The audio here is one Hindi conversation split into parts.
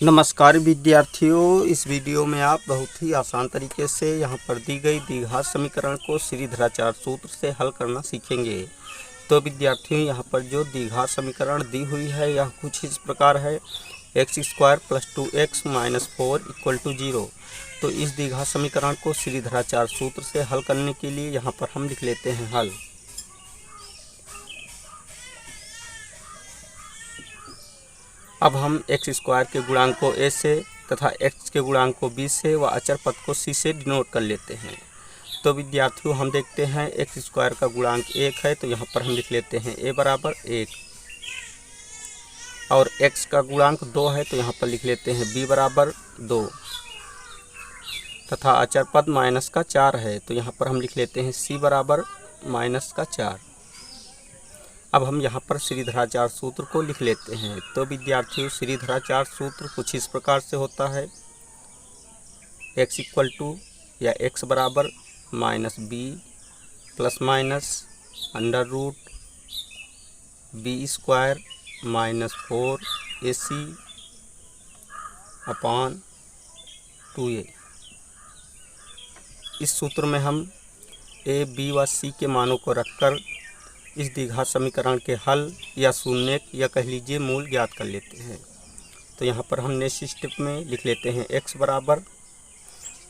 नमस्कार विद्यार्थियों, इस वीडियो में आप बहुत ही आसान तरीके से यहाँ पर दी गई द्विघात समीकरण को श्रीधराचार्य सूत्र से हल करना सीखेंगे। तो विद्यार्थियों, यहाँ पर जो द्विघात समीकरण दी हुई है यह कुछ इस प्रकार है। x² + 2x - 4 = 0। तो इस द्विघात समीकरण को श्रीधराचार्य सूत्र से हल करने के लिए यहाँ पर हम लिख लेते हैं हल। अब हम x² के गुणांक को a से तथा x के गुणांक को b से व अचर पद को c से डिनोट कर लेते हैं। तो विद्यार्थियों, हम देखते हैं x² का गुणांक 1 है, तो यहाँ पर हम लिख लेते हैं a बराबर 1। और x का गुणांक 2 है, तो यहाँ पर लिख लेते हैं b बराबर 2। तथा अचर पद माइनस का 4 है, तो यहाँ पर हम लिख लेते हैं c बराबर -4। अब हम यहाँ पर श्रीधराचार्य सूत्र को लिख लेते हैं। तो विद्यार्थियों, श्रीधराचार्य सूत्र कुछ इस प्रकार से होता है। x या x बराबर -b ± √b² - 4ac / 2a। इस सूत्र में हम a, b व c के मानों को रखकर इस द्विघात समीकरण के हल या शून्य या कह लीजिए मूल ज्ञात कर लेते हैं। तो यहाँ पर हम नेक्स्ट स्टेप में लिख लेते हैं x बराबर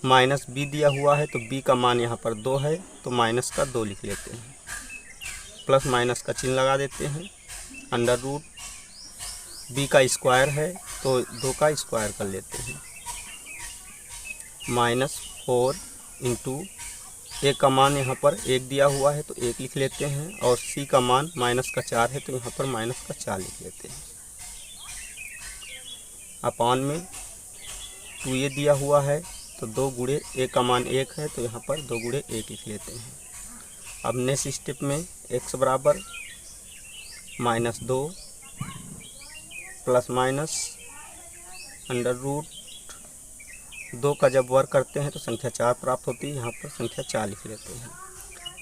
-b दिया हुआ है, तो b का मान यहाँ पर 2 है, तो माइनस का 2 लिख लेते हैं। प्लस माइनस का चिन्ह लगा देते हैं। √b का स्क्वायर है, तो 2 का स्क्वायर कर लेते हैं। -4 × a का मान यहाँ पर 1 दिया हुआ है, तो 1 लिख लेते हैं। और c का मान -4 है, तो यहाँ पर -4 लिख लेते हैं। अपान में 2a दिया हुआ है, तो 2 गुणे a का मान 1 है, तो यहाँ पर 2 गुणे 1 लिख लेते हैं। अब नेक्स्ट स्टेप में x बराबर -2 ± √2 का जब वर्ग करते हैं तो संख्या 4 प्राप्त होती है। यहाँ पर संख्या 4 लिख लेते हैं।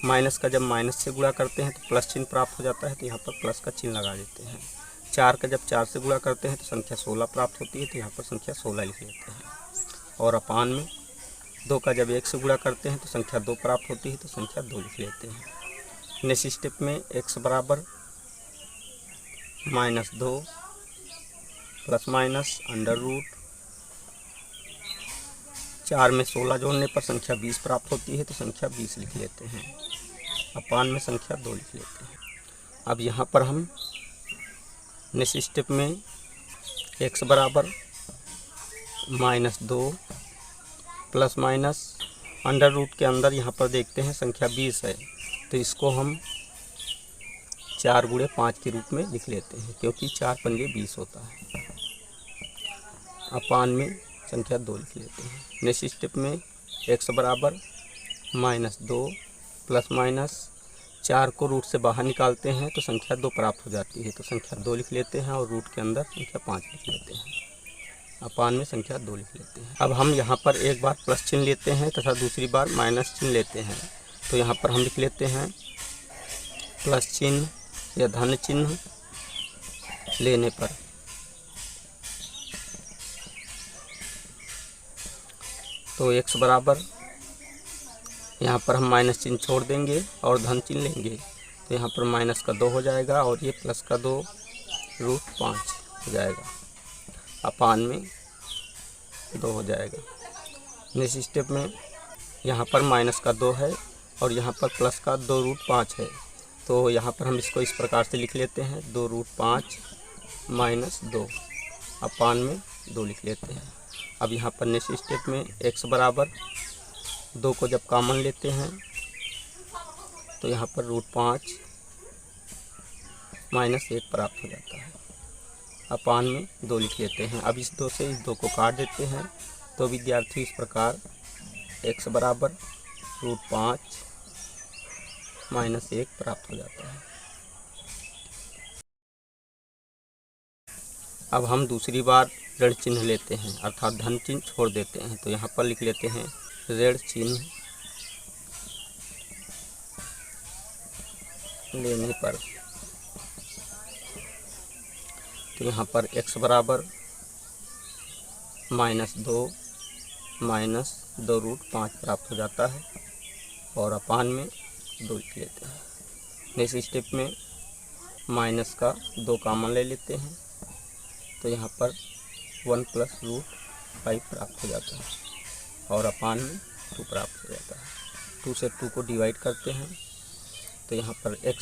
माइनस का जब माइनस से गुणा करते हैं तो प्लस चिन्ह प्राप्त हो जाता है, तो यहाँ पर प्लस का चिन्ह लगा देते हैं। 4 का जब 4 से गुणा करते हैं तो संख्या 16 प्राप्त होती है, तो यहाँ पर संख्या 16 लिख लेते हैं। और अपान में 2 का जब 1 से गुणा करते हैं तो संख्या 2 प्राप्त होती है, तो संख्या 2 लिख लेते हैं। नेक्स्ट स्टेप में x बराबर -2 ± √4 में 16 जोड़ने पर संख्या 20 प्राप्त होती है, तो संख्या 20 लिख लेते हैं। अपान में संख्या 2 लिख लेते हैं। अब यहाँ पर हम नेक्स्ट स्टेप में x बराबर -2 ± के अंदर यहाँ पर देखते हैं संख्या 20 है, तो इसको हम 4 गुणे 5 के रूप में लिख लेते हैं, क्योंकि 4 पंजे 20 होता है। अपान में संख्या 2 लिख लेते हैं। नेक्स्ट स्टेप में x बराबर -2 ± 4 को रूट से बाहर निकालते हैं तो संख्या 2 प्राप्त हो जाती है, तो संख्या 2 लिख लेते हैं। और रूट के अंदर संख्या 5 लिख लेते हैं। अपान में संख्या 2 लिख लेते हैं। अब हम यहाँ पर एक बार प्लस चिन्ह लेते हैं तथा दूसरी बार माइनस चिन्ह लेते हैं। तो यहाँ पर हम लिख लेते हैं प्लस चिन्ह या धन चिन्ह लेने पर तो x बराबर, यहाँ पर हम माइनस चिन्ह छोड़ देंगे और धन चिन्ह लेंगे, तो यहाँ पर माइनस का 2 हो जाएगा और ये प्लस का 2 √5 हो जाएगा। अपान में 2 हो जाएगा। नेक्स्ट स्टेप में यहाँ पर माइनस का 2 है और यहाँ पर प्लस का 2 √5 है, तो यहाँ पर हम इसको इस प्रकार से लिख लेते हैं 2 √5 - 2। अपान में 2 लिख लेते हैं। अब यहाँ पर नेक्स्ट स्टेप में x बराबर 2 को जब कॉमन लेते हैं तो यहाँ पर √5 - 1 प्राप्त हो जाता है। अपान में 2 लिख लेते हैं। अब इस 2 से इस 2 को काट देते हैं, तो विद्यार्थी इस प्रकार x बराबर √5 - 1 प्राप्त हो जाता है। अब हम दूसरी बार ऋण चिन्ह लेते हैं, अर्थात धन चिन्ह छोड़ देते हैं, तो यहाँ पर लिख लेते हैं ऋण चिन्ह लेने पर तो यहाँ पर x बराबर -2 -2√5 प्राप्त हो जाता है और अपान में 2 लिख लेते हैं। नेक्स्ट स्टेप में माइनस का 2 कॉमन ले लेते हैं, तो यहाँ पर 1 + √5 प्राप्त हो जाता है और अपान में 2 प्राप्त हो जाता है। 2 से 2 को डिवाइड करते हैं, तो यहाँ पर x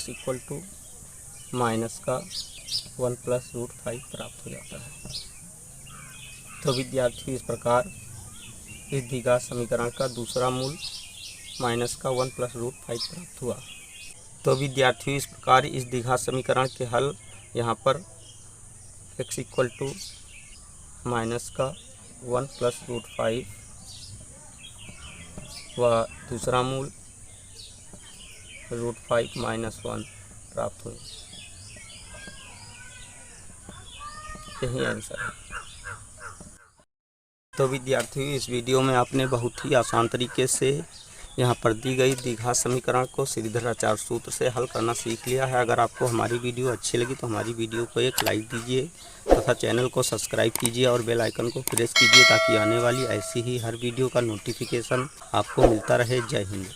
= माइनस का 1 + √5 प्राप्त हो जाता है। तो विद्यार्थियों, इस प्रकार इस द्विघात समीकरण का दूसरा मूल माइनस का 1 + √5 प्राप्त हुआ। तो विद्यार्थियों, इस प्रकार इस द्विघात समीकरण के हल यहाँ पर x = माइनस का 1 + √5 व दूसरा मूल √5 - 1 प्राप्त हुए। यही आंसर है। तो विद्यार्थियों, इस वीडियो में आपने बहुत ही आसान तरीके से यहाँ पर दी गई द्विघात समीकरण को श्रीधराचार्य सूत्र से हल करना सीख लिया है। अगर आपको हमारी वीडियो अच्छी लगी तो हमारी वीडियो को एक लाइक दीजिए तथा चैनल को सब्सक्राइब कीजिए और बेल आइकन को प्रेस कीजिए ताकि आने वाली ऐसी ही हर वीडियो का नोटिफिकेशन आपको मिलता रहे। जय हिंद।